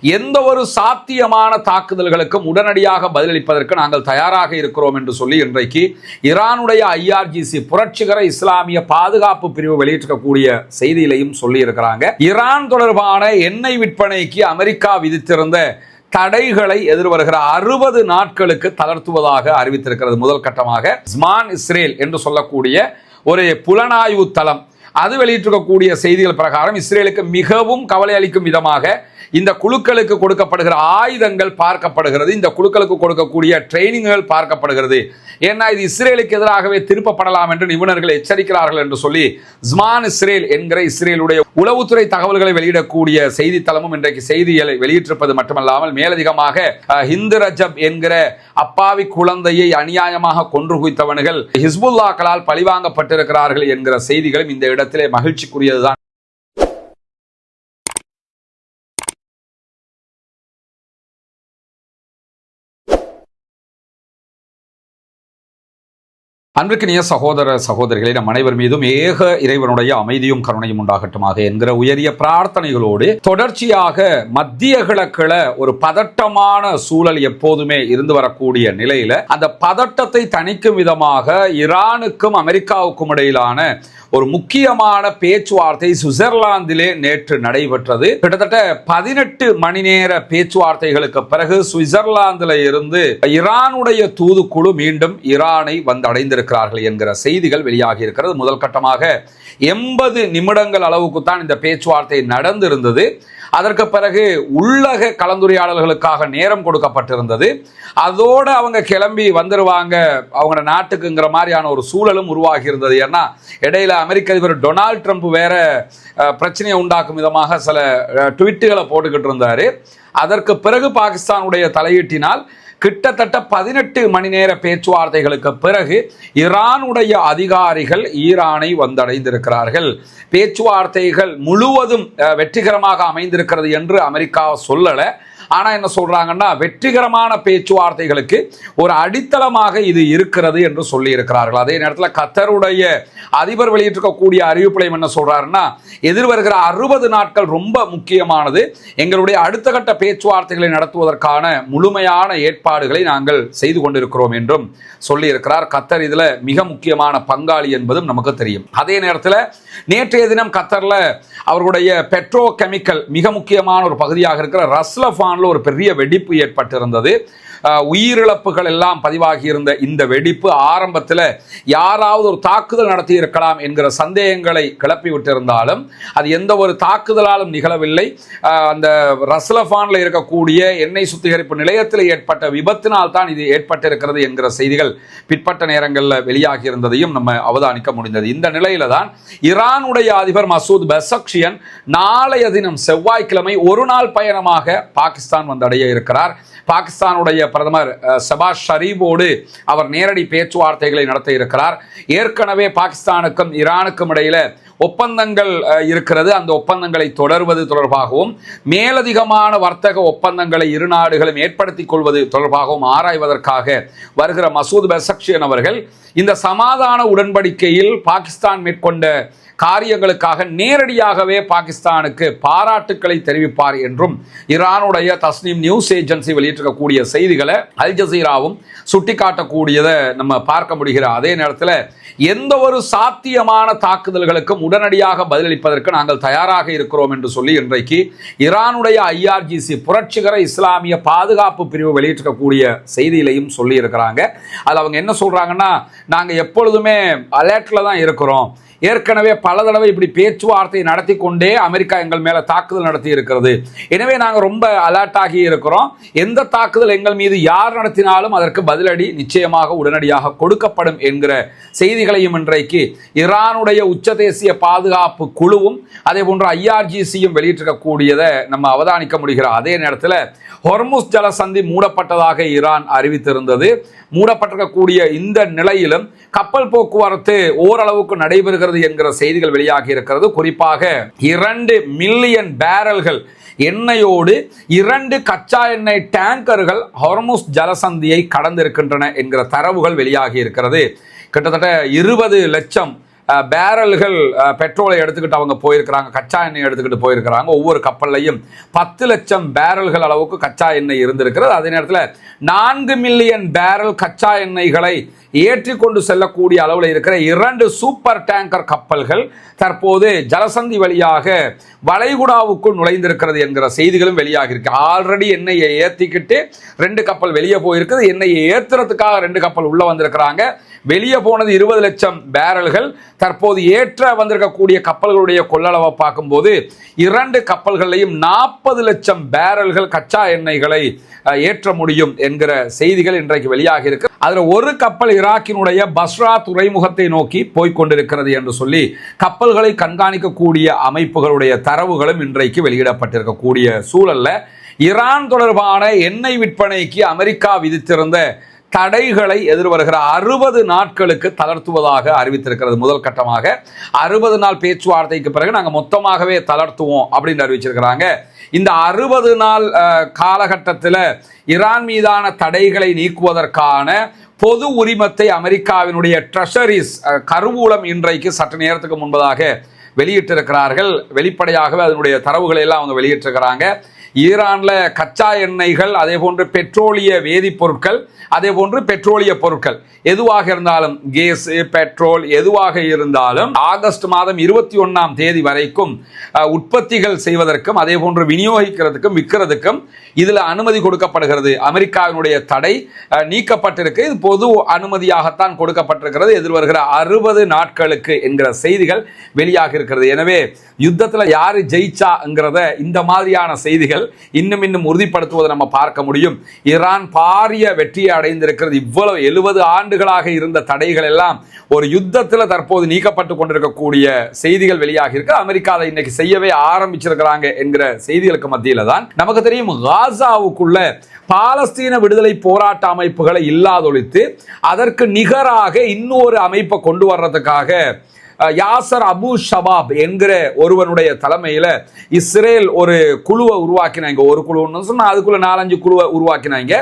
எந்த ஒரு சாத்தியமான தாக்குதல்களுக்கும் உடனடியாக பதிலளிப்பதற்கு நாங்கள் தயாராக இருக்கிறோம் என்று சொல்லி இன்றைக்கு ஈரானுடைய IRGC புரட்சிகர இஸ்லாமிய பாதுகாப்பு பிரிவு வெளியிட்டிருக்கக்கூடிய செய்தியிலையும் சொல்லி இருக்கிறாங்க. ஈரான் தொடர்பான எண்ணெய் விற்பனைக்கு அமெரிக்கா விதித்திருந்த தடைகளை எதிர்வருகிற 60 நாட்களுக்கு தளர்த்துவதாக அறிவித்திருக்கிறது. முதல் கட்டமாக ஸ்மான் இஸ்ரேல் என்று சொல்லக்கூடிய ஒரு புலனாய்வு தளம் அது வெளியிட்டிருக்கக்கூடிய செய்திகள் பிரகாரம் இஸ்ரேலுக்கு மிகவும் கவலை அளிக்கும் விதமாக இந்த குழுக்களுக்கு கொடுக்கப்படுகிற ஆயுதங்கள் பார்க்கப்படுகிறது, இந்த குழுக்களுக்கு கொடுக்கக்கூடிய ட்ரைனிங்குகள் பார்க்கப்படுகிறது. ஏன்னா இது இஸ்ரேலுக்கு எதிராகவே திருப்பப்படலாம் என்று நிபுணர்கள் எச்சரிக்கிறார்கள் என்று சொல்லி ஸ்மான் இஸ்ரேல் என்கிற இஸ்ரேலுடைய உளவுத்துறை தகவல்களை வெளியிடக்கூடிய செய்தித்தளமும் இன்றைக்கு செய்திகளை வெளியிட்டிருப்பது மட்டுமல்லாமல் மேலதிகமாக ஹிந்து ரஜப் என்கிற அப்பாவி குழந்தையை அநியாயமாக கொன்று குவித்தவர்கள் ஹிஸ்புல்லாக்களால் பழிவாங்கப்பட்டிருக்கிறார்கள் என்கிற செய்திகளும் இந்த இடத்திலே மகிழ்ச்சிக்குரியதுதான். அன்பிற்கினிய சகோதர சகோதரிகளை நம் அனைவர் மீதும் ஏக இறைவனுடைய அமைதியும் கருணையும் உண்டாகட்டுமாக என்கிற உயரிய பிரார்த்தனைகளோடு தொடர்ச்சியாக மத்திய கிழக்குல ஒரு பதட்டமான சூழல் எப்போதுமே இருந்து வரக்கூடிய நிலையில அந்த பதட்டத்தை தணிக்கும் விதமாக ஈரானுக்கும் அமெரிக்காவுக்கும் இடையிலான ஒரு முக்கியமான பேச்சுவார்த்தை சுவிட்சர்லாந்திலே நேற்று நடைபெற்றது. கிட்டத்தட்ட 18 மணி நேர பேச்சுவார்த்தைகளுக்கு பிறகு சுவிட்சர்லாந்தில் இருந்து ஈரானுடைய தூதுக்குழு மீண்டும் ஈரானை வந்தடைந்திருக்கிறார்கள் என்கிற செய்திகள் வெளியாகி இருக்கிறது. முதல் கட்டமாக 80 நிமிடங்கள் அளவுக்கு தான் இந்த பேச்சுவார்த்தை நடந்திருந்தது. அதற்கு பிறகு உள்ளக கலந்துரையாடல்களுக்காக நேரம் கொடுக்கப்பட்டிருந்தது. அதோடு அவங்க கிளம்பி வந்துருவாங்க அவங்க நாட்டுக்குங்கிற மாதிரியான ஒரு சூழலும் உருவாகி இருந்தது. ஏன்னா இடையில அமெரிக்க அதிபர் டொனால்ட் ட்ரம்ப் வேற பிரச்சனையை உண்டாக்கும் விதமாக சில ட்வீட்டுகளை போட்டுக்கிட்டு இருந்தாரு. அதற்கு பிறகு பாகிஸ்தானுடைய தலையீட்டினால் கிட்டத்தட்ட 18 மணி நேர பேச்சுவார்த்தைகளுக்கு பிறகு ஈரானுடைய அதிகாரிகள் ஈரானை வந்தடைந்திருக்கிறார்கள். பேச்சுவார்த்தைகள் முழுவதும் வெற்றிகரமாக அமைந்திருக்கிறது என்று அமெரிக்கா சொல்லல. ஆனா என்ன சொல்றாங்கன்னா வெற்றிகரமான பேச்சுவார்த்தைகளுக்கு ஒரு அடித்தளமாக இது இருக்கிறது என்று சொல்லி இருக்கிறார்கள். அதே நேரத்தில் கத்தருடைய அதிபர் வெளியிட்டிருக்கக்கூடிய அறிவிப்புலையும் என்ன சொல்றாருன்னா எதிர்வருகிற 60 நாட்கள் ரொம்ப முக்கியமானது, எங்களுடைய அடுத்த கட்ட பேச்சுவார்த்தைகளை நடத்துவதற்கான முழுமையான ஏற்பாடுகளை நாங்கள் செய்து கொண்டிருக்கிறோம் என்றும் சொல்லி இருக்கிறார். கத்தர் இதுல மிக முக்கியமான பங்காளி என்பதும் நமக்கு தெரியும். அதே நேரத்தில் நேற்றைய தினம் கத்தர்ல அவர்களுடைய பெட்ரோ கெமிக்கல் மிக முக்கியமான ஒரு பகுதியாக இருக்கிற ரஸ்லஃபான் ஒரு பெரிய வெடிப்பு ஏற்பட்டிருந்தது. உயிரிழப்புகள் எல்லாம் பதிவாகி இருந்த இந்த வெடிப்பு ஆரம்பத்தில் யாராவது ஒரு தாக்குதல் நடத்தி இருக்கலாம் என்கிற சந்தேகங்களை கிளப்பி விட்டிருந்தாலும் அது எந்த ஒரு தாக்குதலாலும் நிகழவில்லை. அந்த ரஸ்லஃபான்ல இருக்கக்கூடிய எண்ணெய் சுத்திகரிப்பு நிலையத்தில் ஏற்பட்ட விபத்தினால் தான் இது ஏற்பட்டிருக்கிறது என்கிற செய்திகள் பிற்பட்ட நேரங்களில் வெளியாகி இருந்ததையும் நம்ம அவதானிக்க முடிந்தது. இந்த நிலையில தான் ஈரானுடைய அதிபர் மசூத் பெசக்ஷியன் நாளைய தினம் செவ்வாய்க்கிழமை ஒரு நாள் பயணமாக பாகிஸ்தான் வந்தடைய இருக்கிறார். பாகிஸ்தானுடைய பிரதமர் ஷபாஸ் ஷரீஃபோடு அவர் நேரடி பேச்சுவார்த்தைகளை நடத்த இருக்கிறார். ஏற்கனவே பாகிஸ்தானுக்கும் ஈரானுக்கும் இடையில ஒப்பந்தங்கள் இருக்கிறது. அந்த ஒப்பந்தங்களை தொடர்வது தொடர்பாகவும் மேலதிகமான வர்த்தக ஒப்பந்தங்களை இரு நாடுகளும் ஏற்படுத்திக் கொள்வது தொடர்பாகவும் ஆராய்வதற்காக வருகிற மசூத் பெசக்ஷியன் அவர்கள் இந்த சமாதான உடன்படிக்கையில் பாகிஸ்தான் மேற்கொண்ட காரியங்களுக்காக நேரடியாகவே பாகிஸ்தானுக்கு பாராட்டுக்களை தெரிவிப்பார் என்றும் ஈரானுடைய தஸ்னீம் நியூஸ் ஏஜென்சி வெளியிட்டிருக்கக்கூடிய செய்திகளை அல் ஜசீராவும் சுட்டிக்காட்டக்கூடியதை நம்ம பார்க்க முடிகிற அதே நேரத்தில் எந்த ஒரு சாத்தியமான தாக்குதல்களுக்கும் உடனடியாக பதிலளிப்பதற்கு நாங்கள் தயாராக இருக்கிறோம் என்று சொல்லி இன்றைக்கு ஈரானுடைய IRGC புரட்சிகர இஸ்லாமிய பாதுகாப்பு பிரிவு வெளியிட்டிருக்கக்கூடிய செய்தியிலையும் சொல்லி இருக்கிறாங்க. அதில் அவங்க என்ன சொல்றாங்கன்னா நாங்கள் எப்பொழுதுமே அலர்ட்ல தான் இருக்கிறோம். ஏற்கனவே பல தடவை இப்படி பேச்சுவார்த்தை நடத்தி கொண்டே அமெரிக்கா எங்கள் மேல தாக்குதல் நடத்தி இருக்கிறது. எனவே நாங்கள் ரொம்ப அலர்ட் ஆகி இருக்கிறோம். எந்த தாக்குதல் எங்கள் மீது யார் நடத்தினாலும் அதற்கு பதிலடி நிச்சயமாக உடனடியாக கொடுக்கப்படும் என்கிற செய்திகளையும் இன்றைக்கு ஈரானுடைய உச்ச தேசிய பாதுகாப்பு குழுவும் அதே போன்று IRGCயும் வெளியிட்டிருக்கக்கூடியதை நம்ம அவதானிக்க முடிகிற அதே நேரத்தில் ஹொர்முஸ் ஜலசந்தி மூடப்பட்டதாக ஈரான் அறிவித்திருந்தது. மூடப்பட்டிருக்கக்கூடிய இந்த நிலையிலும் கப்பல் போக்குவரத்து ஓரளவுக்கு நடைபெறுகிறது என்கிற செய்திகள் வெளியாகி இருக்கிறது. குறிப்பாக 2 மில்லியன் பேரல்கள் எண்ணெயோடு 2 கச்சா எண்ணெய் டேங்கர்கள் ஹொர்முஸ் ஜலசந்தியை கடந்திருக்கின்றன என்கிற தரவுகள் வெளியாகி இருக்கிறது. கிட்டத்தட்ட 20 லட்சம் பேரல்கள் பெட்ரோலை எடுத்துக்கிட்டு அவங்க போயிருக்கிறாங்க, கச்சா எண்ணெய் எடுத்துக்கிட்டு போயிருக்கிறாங்க. ஒவ்வொரு கப்பல்லையும் 10 லட்சம் பேரல்கள் அளவுக்கு கச்சா எண்ணெய் இருந்திருக்கிறது. அதே நேரத்தில் 4 மில்லியன் பேரல் கச்சா எண்ணெய்களை ஏற்றி கொண்டு செல்லக்கூடிய அளவில் இருக்கிற 2 சூப்பர் டேங்கர் கப்பல்கள் தற்போது ஜலசந்தி வழியாக வளைகுடாவுக்குள் நுழைந்திருக்கிறது என்கிற செய்திகளும் வெளியாக இருக்கு. ஆல்ரெடி எண்ணெயை ஏற்றிக்கிட்டு 2 கப்பல் வெளியே போயிருக்குது. எண்ணெயை ஏற்றுறதுக்காக 2 கப்பல் உள்ள வந்திருக்கிறாங்க. வெளியே போனது 20 லட்சம் பேரல்கள். தற்போது ஏற்ற வந்திருக்கக்கூடிய கப்பல்களுடைய கொள்ளளவை பார்க்கும்போது 2 கப்பல்களையும் 40 லட்சம் பேரல்கள் கச்சா எண்ணெய்களை ஏற்ற முடியும் என்கிற செய்திகள் இன்றைக்கு வெளியாக இருக்கு. அதுல ஒரு கப்பல் ஈராக்கினுடைய பஸ்ரா துறைமுகத்தை நோக்கி போய்கொண்டிருக்கிறது என்று சொல்லி கப்பல்களை கண்காணிக்கக்கூடிய அமைப்புகளுடைய தரவுகளும் இன்றைக்கு வெளியிடப்பட்டிருக்கக்கூடிய சூழல்ல ஈரான் தொடர்பான எண்ணெய் விற்பனைக்கு அமெரிக்கா விதித்திருந்த தடைகளை எதிர்வருகிற 60 நாட்களுக்கு தளர்த்துவதாக அறிவித்திருக்கிறது. முதல் கட்டமாக 60 நாள் பேச்சுவார்த்தைக்கு பிறகு நாங்கள் மொத்தமாகவே தளர்த்துவோம் அப்படின்னு அறிவிச்சிருக்கிறாங்க. இந்த 60 நாள் காலகட்டத்தில் ஈரான் மீதான தடைகளை நீக்குவதற்கான பொது உரிமத்தை அமெரிக்காவினுடைய ட்ரெஷரிஸ் கருவூலம் இன்றைக்கு சற்று நேரத்துக்கு முன்பதாக வெளியிட்டிருக்கிறார்கள். வெளிப்படையாகவே அதனுடைய தரவுகளை எல்லாம் அவங்க வெளியிட்டிருக்கிறாங்க. ஈரான்ல கச்சா எண்ணெய்கள், அதே போன்று பெட்ரோலிய வேதிப்பொருட்கள், அதே போன்று பெட்ரோலிய பொருட்கள் எதுவாக இருந்தாலும், கேஸ், பெட்ரோல் எதுவாக இருந்தாலும் ஆகஸ்ட் மாதம் 21ஆம் தேதி வரைக்கும் உற்பத்திகள் செய்வதற்கும் அதே போன்று விநியோகிக்கிறதுக்கும் விற்கிறதுக்கும் இதுல அனுமதி கொடுக்கப்படுகிறது. அமெரிக்காவினுடைய தடை நீக்கப்பட்டிருக்கு. இது பொது அனுமதியாகத்தான் கொடுக்கப்பட்டிருக்கிறது எதிர்வருகிற 60 நாட்களுக்கு என்கிற செய்திகள் வெளியாக இருக்கிறது. எனவே யுத்தத்தில் யாரு ஜெயிச்சாங்கிறத இந்த மாதிரியான செய்திகள் இன்னும் உறுதிப்படுத்துவதை நம்ம பார்க்க முடியும். ஈரான் பாரிய வெற்றியை அடைந்திருக்கிறது. இவ்வளவு 70 ஆண்டுகளாக இருந்த தடைகள் எல்லாம் ஒரு யுத்தத்தில் தற்போது நீக்கப்பட்டு கொண்டிருக்கக்கூடிய செய்திகள் வெளியாக இருக்கு. அமெரிக்கா அதை இன்னைக்கு செய்யவே ஆரம்பிச்சிருக்கிறாங்க என்கிற செய்திகளுக்கு மத்தியில தான் நமக்கு தெரியும் காசாவுக்குள்ள பாலஸ்தீன விடுதலை போராட்ட அமைப்புகளை இல்லாதொழித்து அதற்கு நிகராக இன்னொரு அமைப்பை கொண்டு வர்றதுக்காக யாசர் அபு ஷபாப் என்கிற ஒருவனுடைய தலைமையில இஸ்ரேல் ஒரு குழுவை உருவாக்கினாங்க. ஒரு குழுன்னு சொன்னா அதுக்குள்ள 4-5 குழுவை உருவாக்கினாங்க.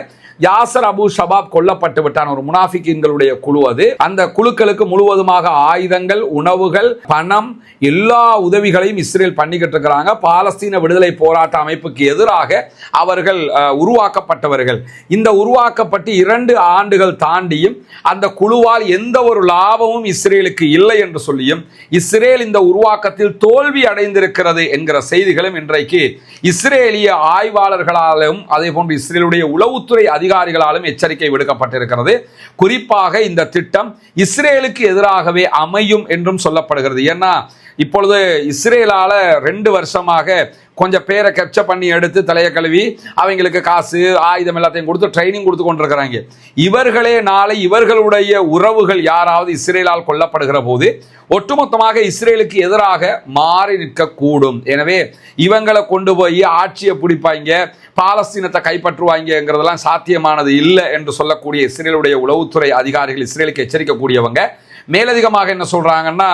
யாசர் அபு ஷபாப் கொல்லப்பட்டு விட்டான். ஒரு முனாஃபிக்கின்களுடைய குழு அது. அந்த குழுக்களுக்கு முழுவதுமாக ஆயுதங்கள், உணவுகள், பணம், எல்லா உதவிகளையும் இஸ்ரேல் பண்ணிக்கிட்டு இருக்கிறாங்க. பாலஸ்தீன விடுதலை போராட்ட அமைப்புக்கு எதிராக அவர்கள் உருவாக்கப்பட்டவர்கள். இந்த உருவாக்கப்பட்டு 2 ஆண்டுகள் தாண்டியும் அந்த குழுவால் எந்த ஒரு லாபமும் இஸ்ரேலுக்கு இல்லை என்று சொல்லியும் இஸ்ரேல் இந்த உருவாக்கத்தில் தோல்வி அடைந்திருக்கிறது என்கிற செய்திகளும் இன்றைக்கு இஸ்ரேலிய ஆய்வாளர்களாலும் அதே போன்று இஸ்ரேலுடைய உளவுத்துறை அதிகாரிகளாலும் எச்சரிக்கை விடுக்கப்பட்டிருக்கிறது. குறிப்பாக இந்த திட்டம் இஸ்ரேலுக்கு எதிராகவே அமையும் என்றும் சொல்லப்படுகிறது. ஏன்னா இப்பொழுது இஸ்ரேலால 2 வருஷமாக கொஞ்சம் பேரை கேப்சர் பண்ணி எடுத்து தலையை கழுவி அவங்களுக்கு காசு, ஆயுதம் எல்லாத்தையும் கொடுத்து ட்ரைனிங் கொடுத்து கொண்டிருக்கிறாங்க. இவர்களே நாளை இவர்களுடைய உறவுகள் யாராவது இஸ்ரேலால் கொல்லப்படுகிற போது ஒட்டுமொத்தமாக இஸ்ரேலுக்கு எதிராக மாறி நிற்கக்கூடும். எனவே இவங்களை கொண்டு போய் ஆட்சியை பிடிப்பாங்க, பாலஸ்தீனத்தை கைப்பற்றுவாங்கிறதெல்லாம் சாத்தியமானது இல்லை என்று சொல்லக்கூடிய இஸ்ரேலுடைய உளவுத்துறை அதிகாரிகள் இஸ்ரேலுக்கு எச்சரிக்கக்கூடியவங்க. மேலதிகமாக என்ன சொல்றாங்கன்னா,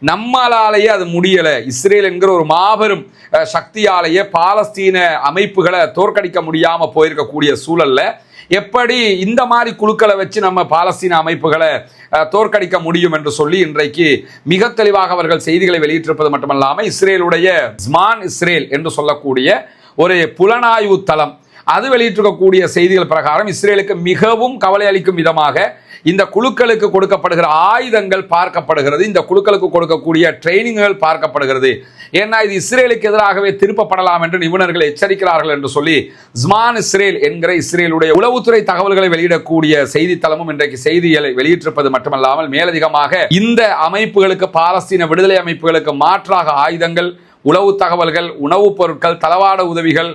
நம்மளாலேயே அது முடியல, இஸ்ரேல் என்கிற ஒரு மாபெரும் சக்தியாலேயே பாலஸ்தீன அமைப்புகளை தோற்கடிக்க முடியாம போயிருக்கக்கூடிய சூழல்ல எப்படி இந்த மாதிரி குழுக்களை வச்சு நம்ம பாலஸ்தீன அமைப்புகளை தோற்கடிக்க முடியும் என்று சொல்லி இன்றைக்கு மிக தெளிவாக அவர்கள் செய்திகளை வெளியிட்டிருப்பது மட்டுமல்லாமல் இஸ்ரேலுடைய ஸ்மான் இஸ்ரேல் என்று சொல்லக்கூடிய ஒரு புலனாய்வு தளம் அது வெளியிட்டிருக்கக்கூடிய செய்திகள் பிரகாரம் இஸ்ரேலுக்கு மிகவும் கவலை அளிக்கும் விதமாக இந்த குழுக்களுக்கு கொடுக்கப்படுகிற ஆயுதங்கள் பார்க்கப்படுகிறது, இந்த குழுக்களுக்கு கொடுக்கக்கூடிய ட்ரைனிங்குகள் பார்க்கப்படுகிறது. ஏன்னா இது இஸ்ரேலுக்கு எதிராகவே திருப்பப்படலாம் என்று நிபுணர்கள் எச்சரிக்கிறார்கள் என்று சொல்லி ஸ்மான் இஸ்ரேல் என்கிற இஸ்ரேலுடைய உளவுத்துறை தகவல்களை வெளியிடக்கூடிய செய்தித்தளமும் இன்றைக்கு செய்திகளை வெளியிட்டிருப்பது மட்டுமல்லாமல் மேலதிகமாக இந்த அமைப்புகளுக்கு, பாலஸ்தீன விடுதலை அமைப்புகளுக்கு மாற்றாக ஆயுதங்கள், உளவு தகவல்கள், உணவுப் பொருட்கள், தளவாட உதவிகள்,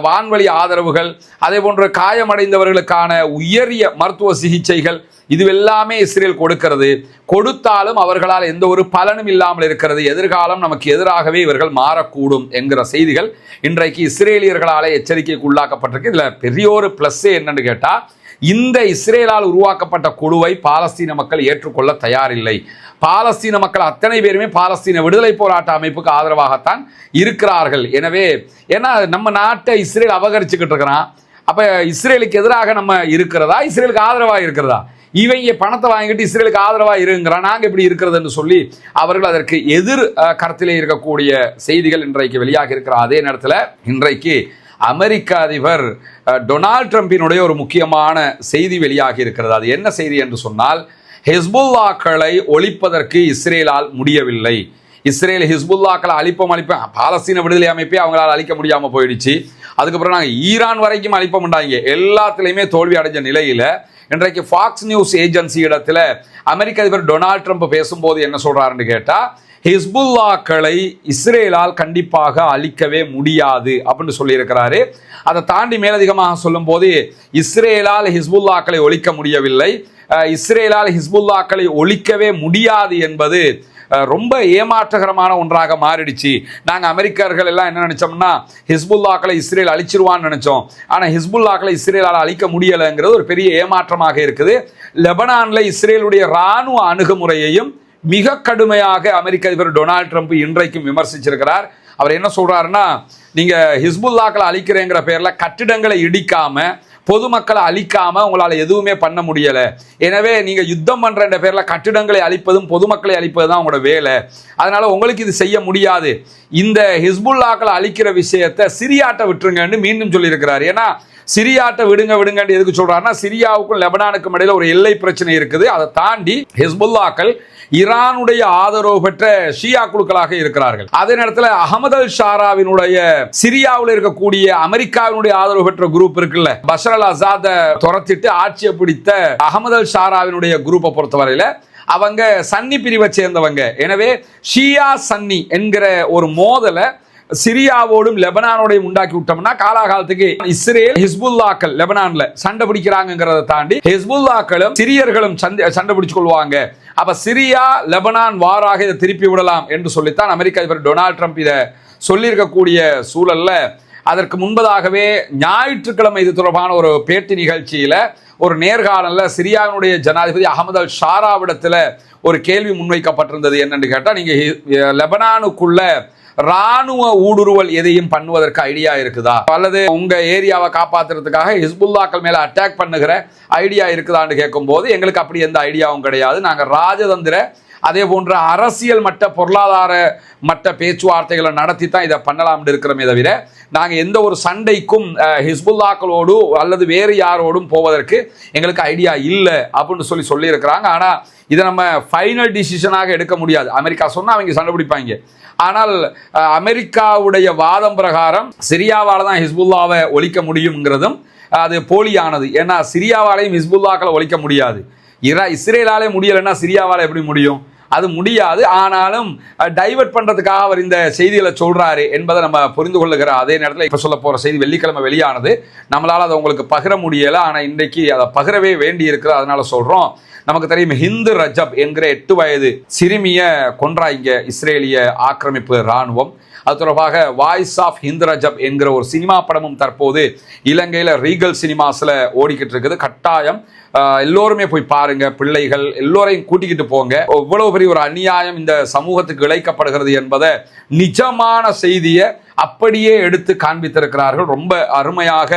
வான்வழி ஆதரவுகள், அதே போன்ற காயமடைந்தவர்களுக்கான உயரிய மருத்துவ சிகிச்சைகள் இதுவெல்லாமே இஸ்ரேல் கொடுக்கிறது. கொடுத்தாலும் அவர்களால் எந்த ஒரு பலனும் இல்லாமல் இருக்கிறது. எதிர்காலம் நமக்கு எதிராகவே இவர்கள் மாறக்கூடும் என்கிற செய்திகள் இன்றைக்கு இஸ்ரேலியர்களாலே எச்சரிக்கைக்கு உள்ளாக்கப்பட்டிருக்கு. இதுல பெரிய ஒரு பிளஸ் என்னன்னு கேட்டா, இந்த இஸ்ரேலால் உருவாக்கப்பட்ட குழுவை பாலஸ்தீன மக்கள் ஏற்றுக்கொள்ள தயாரில்லை. பாலஸ்தீன மக்கள் அத்தனை பேருமே பாலஸ்தீன விடுதலை போராட்ட அமைப்புக்கு ஆதரவாகத்தான் இருக்கிறார்கள். எனவே ஏன்னா நம்ம நாட்டை இஸ்ரேல் அபகரிச்சுக்கிட்டு இருக்கிறான். அப்ப இஸ்ரேலுக்கு எதிராக நம்ம இருக்கிறதா, இஸ்ரேலுக்கு ஆதரவாக இருக்கிறதா? இவங்க பணத்தை வாங்கிட்டு இஸ்ரேலுக்கு ஆதரவா இருங்கிறான், நாங்க எப்படி இருக்கிறது என்று சொல்லி அவர்கள் அதற்கு எதிர் கருத்திலே இருக்கக்கூடிய செய்திகள் இன்றைக்கு வெளியாக இருக்கிற அதே நேரத்தில் இன்றைக்கு அமெரிக்க அதிபர் டொனால்ட் ட்ரம்பினுடைய ஒரு முக்கியமான செய்தி வெளியாகி இருக்கிறது. அது என்ன செய்தி என்று சொன்னால், ஹிஸ்புல்லாக்களை ஒழிப்பதற்கு இஸ்ரேலால் முடியவில்லை. இஸ்ரேல் ஹிஸ்புல்லாக்களை அழிப்போம் பாலஸ்தீன விடுதலை அமைப்பே அவங்களால் அழிக்க முடியாமல் போயிடுச்சு. அதுக்கப்புறம் நாங்கள் ஈரான் வரைக்கும் அழிப்போம்டாங்க. எல்லாத்துலேயுமே தோல்வி அடைஞ்ச நிலையில் இன்றைக்கு ஃபாக்ஸ் நியூஸ் ஏஜென்சி இடத்துல அமெரிக்க அதிபர் டொனால்ட் ட்ரம்ப் பேசும்போது என்ன சொல்றாருன்னு கேட்டால், ஹிஸ்புல்லாக்களை இஸ்ரேலால் கண்டிப்பாக அழிக்கவே முடியாது அப்படின்னு சொல்லியிருக்கிறாரு. அதை தாண்டி மேலதிகமாக சொல்லும் போது, இஸ்ரேலால் ஹிஸ்புல்லாக்களை ஒழிக்க முடியவில்லை, இஸ்ரேலால் ஹிஸ்புல்லாக்களை ஒழிக்கவே முடியாது என்பது ரொம்ப ஏமாற்றகரமான ஒன்றாக மாறிடுச்சு. நாங்கள் அமெரிக்கர்கள் எல்லாம் என்ன நினைச்சோம்னா, ஹிஸ்புல்லாக்களை இஸ்ரேல் அழிச்சிருவான்னு நினைச்சோம். ஆனால் ஹிஸ்புல்லாக்களை இஸ்ரேலால் அழிக்க முடியலைங்கிறது ஒரு பெரிய ஏமாற்றமாக இருக்குது. லெபனான்ல இஸ்ரேலுடைய இராணுவ அணுகுமுறையையும் மிக கடுமையாக அமெரிக்க அதிபர் டொனால்ட் ட்ரம்ப் இன்றைக்கும் விமர்சிச்சிருக்கிறார். அவர் என்ன சொல்றாருன்னா, நீங்க ஹிஸ்புல்லாக்களை அழிக்கிறேங்கிற பேர்ல கட்டிடங்களை இடிக்காம பொதுமக்களை அழிக்காம உங்களால் எதுவுமே பண்ண முடியல. எனவே நீங்க யுத்தம் பண்ற பேர்ல கட்டிடங்களை அழிப்பதும் பொதுமக்களை அழிப்பது தான் உங்களோட வேலை. அதனால உங்களுக்கு இது செய்ய முடியாது. இந்த ஹிஸ்புல்லாக்களை அழிக்கிற விஷயத்தை சிரியாட்ட விட்டுருங்கன்னு மீண்டும் சொல்லியிருக்கிறார். ஏன்னா சிரியாட்ட விடுங்க எதுக்கு சொல்றாருன்னா, சிரியாவுக்கும் லெபனானுக்கும் இடையில ஒரு எல்லை பிரச்சனை இருக்குது. அதை தாண்டி ஹிஸ்புல்லாக்கள் ஈரானுடைய ஆதரவு பெற்ற ஷியா குழுக்களாக இருக்கிறார்கள். அதே நேரத்தில் அகமது அல் ஷாராவினுடைய சிரியாவில் இருக்கக்கூடிய அமெரிக்காவினுடைய ஆதரவு பெற்ற குரூப் இருக்குல்ல, பஷர் அல் அசாத துரத்திட்டு ஆட்சியை பிடித்த அகமது அல் ஷாராவினுடைய குரூப்பை பொறுத்தவரையில அவங்க சன்னி பிரிவை சேர்ந்தவங்க. எனவே ஷியா சன்னி என்கிற ஒரு மோதலை சிரியாவோடும் லெபனானோடையும் உண்டாக்கி விட்டோம்னா காலாகாலத்துக்கு இஸ்ரேல் ஹிஸ்புல்லாக்கள் லெபனான்ல சண்டை பிடிக்கிறாங்கிறத தாண்டி ஹிஸ்புல்லாக்களும் சிரியர்களும் சண்டை பிடிச்சு கொள்வாங்க. அப்ப சிரியா லெபனான் வாராக இதை திருப்பி விடலாம் என்று சொல்லித்தான் அமெரிக்க அதிபர் டொனால்ட் ட்ரம்ப் இதை சொல்லியிருக்கக்கூடிய சூழல்ல, அதற்கு முன்பதாகவே ஞாயிற்றுக்கிழமை இது தொடர்பான ஒரு பேட்டி நிகழ்ச்சியில ஒரு நேர்காணல்ல சிரியாவினுடைய ஜனாதிபதி அகமது அல் ஷாராவிடத்துல ஒரு கேள்வி முன்வைக்கப்பட்டிருந்தது. என்னன்னு கேட்டா, நீங்க லெபனானுக்குள்ள ராணுவ ஊடுருவல் எதையும் பண்ணுவதற்கு ஐடியா இருக்குதா, அல்லது உங்க ஏரியாவை காப்பாத்துறதுக்காக ஹிஸ்புல்லாக்கள் மேல அட்டாக் பண்ணுகிற ஐடியா இருக்குதான்னு கேட்கும் போது, எங்களுக்கு அப்படி எந்த ஐடியாவும் கிடையாது. நாங்க ராஜதந்திர அதே போன்ற அரசியல் மட்ட பொருளாதார மட்ட பேச்சுவார்த்தைகளை நடத்தி தான் இதை பண்ணலாம் இருக்கிறோமே தவிர நாங்கள் எந்த ஒரு சண்டைக்கும் ஹிஸ்புல்லாக்களோடு அல்லது வேறு யாரோடும் போவதற்கு எங்களுக்கு ஐடியா இல்லை அப்படின்னு சொல்லியிருக்கிறாங்க. ஆனால் இதை நம்ம ஃபைனல் டிசிஷனாக எடுக்க முடியாது. அமெரிக்கா சொன்னால் அவங்க சண்டை பிடிப்பாங்க. ஆனால் அமெரிக்காவுடைய வாதம் பிரகாரம் சிரியாவால் தான் ஹிஸ்புல்லாவை ஒழிக்க முடியுங்கிறதும் அது போலியானது. ஏன்னா சிரியாவாலையும் ஹிஸ்புல்லாக்களை ஒழிக்க முடியாது. இஸ்ரேலாலே முடியலைன்னா சிரியாவால் எப்படி முடியும்? அது முடியாது. ஆனாலும் டைவர்ட் பண்றதுக்காக அவர் இந்த செய்திகளை சொல்றாரு என்பதை நம்ம புரிந்து கொள்ளுகிற அதே நேரத்தில் இப்ப சொல்ல போற செய்தி வெள்ளிக்கிழமை வெளியானது. நம்மளால அதை உங்களுக்கு பகிர முடியல, ஆனா இன்றைக்கு அதை பகிரவே வேண்டி இருக்குது. அதனால சொல்றோம். நமக்கு தெரியும், ஹிந்து ரஜப் என்கிற 8 வயது சிறுமிய கொன்றாங்க இஸ்ரேலிய ஆக்கிரமிப்பு ராணுவம். அது தொடர்பாக வாய்ஸ் ஆஃப் ஹிந்து ரஜப் என்கிற ஒரு சினிமா படமும் தற்போது இலங்கையில் ரீகல் சினிமாஸ்ல ஓடிக்கிட்டு இருக்குது. கட்டாயம் எல்லோருமே போய் பாருங்க, பிள்ளைகள் எல்லோரையும் கூட்டிக்கிட்டு போங்க. இவ்வளவு பெரிய ஒரு அநியாயம் இந்த சமூகத்துக்கு இழைக்கப்படுகிறது என்பதை நிஜமான செய்தியை அப்படியே எடுத்து காண்பித்திருக்கிறார்கள். ரொம்ப அருமையாக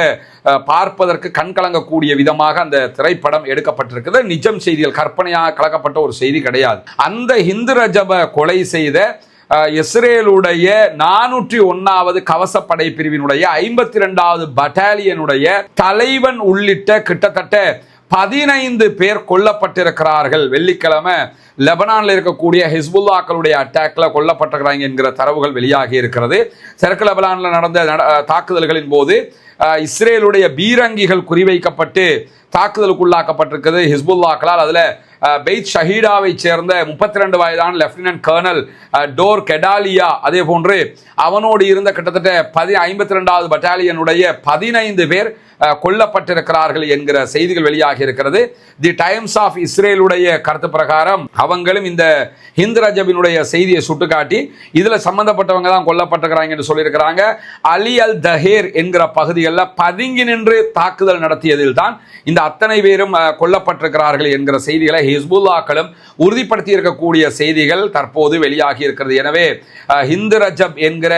பார்ப்பதற்கு கண்கலங்கக்கூடிய விதமாக அந்த திரைப்படம் எடுக்கப்பட்டிருக்கிறது. நிஜம் செய்திகள், கற்பனையாக கலக்கப்பட்ட ஒரு செய்தி கிடையாது. அந்த ஹிந்து ரஜப கொலை செய்த இஸ்ரேலுடைய 401வது கவசப்படை பிரிவினுடைய 52வது பட்டாலியனுடைய தலைவன் உள்ளிட்ட கிட்டத்தட்ட 15 பேர் கொல்லப்பட்டிருக்கிறார்கள். வெள்ளிக்கிழமை லெபனான்ல இருக்கக்கூடிய ஹிஸ்புல்லாக்களுடைய அட்டாக்ல கொல்லப்பட்டிருக்கிறாங்க என்கிற தரவுகள் வெளியாகி இருக்கிறது. தெற்கு லெபனான்ல நடந்த தாக்குதல்களின் போது இஸ்ரேலுடைய பீரங்கிகள் குறிவைக்கப்பட்டு தாக்குதலுக்குள்ளாக்கப்பட்டிருக்கிறது ஹிஸ்புல்லாக்களால். அதுல பெய்த் ஷஹீடாவை சேர்ந்த 32 வயதான லெப்டினன்ட் கர்னல் டோர் கெடாலியா, அதே போன்று அவனோடு இருந்த கிட்டத்தட்ட 52வது பட்டாலியனுடைய 15 பேர் கொல்லப்பட்டிருக்கிறார்கள் என்கிற செய்திகள் வெளியாகி இருக்கிறது. தி டைம்ஸ் ஆஃப் இஸ்ரேலுடைய கருத்து பிரகாரம் அவங்களும் இந்த ஹிந்து ரஜபினுடைய செய்தியை சுட்டுக்காட்டி இதுல சம்பந்தப்பட்டவங்க தான் கொல்லப்பட்டிருக்கிறாங்க என்று சொல்லியிருக்கிறாங்க. அலி அல் தஹேர் என்கிற பகுதிகள் பகுதிகளில் பதுங்கி நின்று தாக்குதல் நடத்தியதில் தான் இந்த அத்தனை பேரும் கொல்லப்பட்டிருக்கிறார்கள் என்கிற செய்திகளை ஹிஸ்புல்லாக்களும் உறுதிப்படுத்தி இருக்கக்கூடிய செய்திகள் தற்போது வெளியாகி இருக்கிறது. எனவே ஹிந்து ரஜப் என்கிற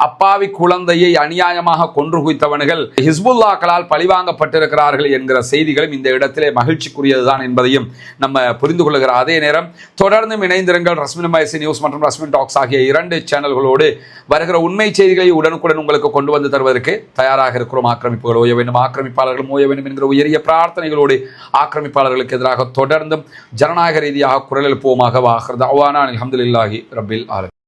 அப்பாவி குழந்தையை அநியாயமாக கொன்று குவித்தவர்கள் ஹிஸ்புல்லாக்களால் பழிவாங்கப்பட்டிருக்கிறார்கள் என்கிற செய்திகளும் இந்த இடத்திலே மகிழ்ச்சிக்குரியதுதான் என்பதையும் நம்ம புரிந்து கொள்கிற அதே நேரம் தொடர்ந்து இணைந்திருங்கள். ரஸ்மின் மயசி நியூஸ் மற்றும் ரஸ்மின் டாக்ஸ் ஆகிய 2 சேனல்களோடு வருகிற உண்மை செய்திகளை உடனுக்குடன் உங்களுக்கு கொண்டு வந்து தருவதற்கு தயாராக இருக்கிறோம். ஆக்கிரமிப்புகள் ஓய வேண்டும், ஆக்கிரமிப்பாளர்கள் ஓய வேண்டும் என்கிற உயரிய பிரார்த்தனைகளோடு ஆக்கிரமிப்பாளர்களுக்கு எதிராக தொடர்ந்தும் ஜனநாயக ரீதியாக குரல் எழுப்புவோமாக. வாஹிர் தஅவானா அல்ஹம்துலில்லாஹி ரப்பில் ஆலமீன்.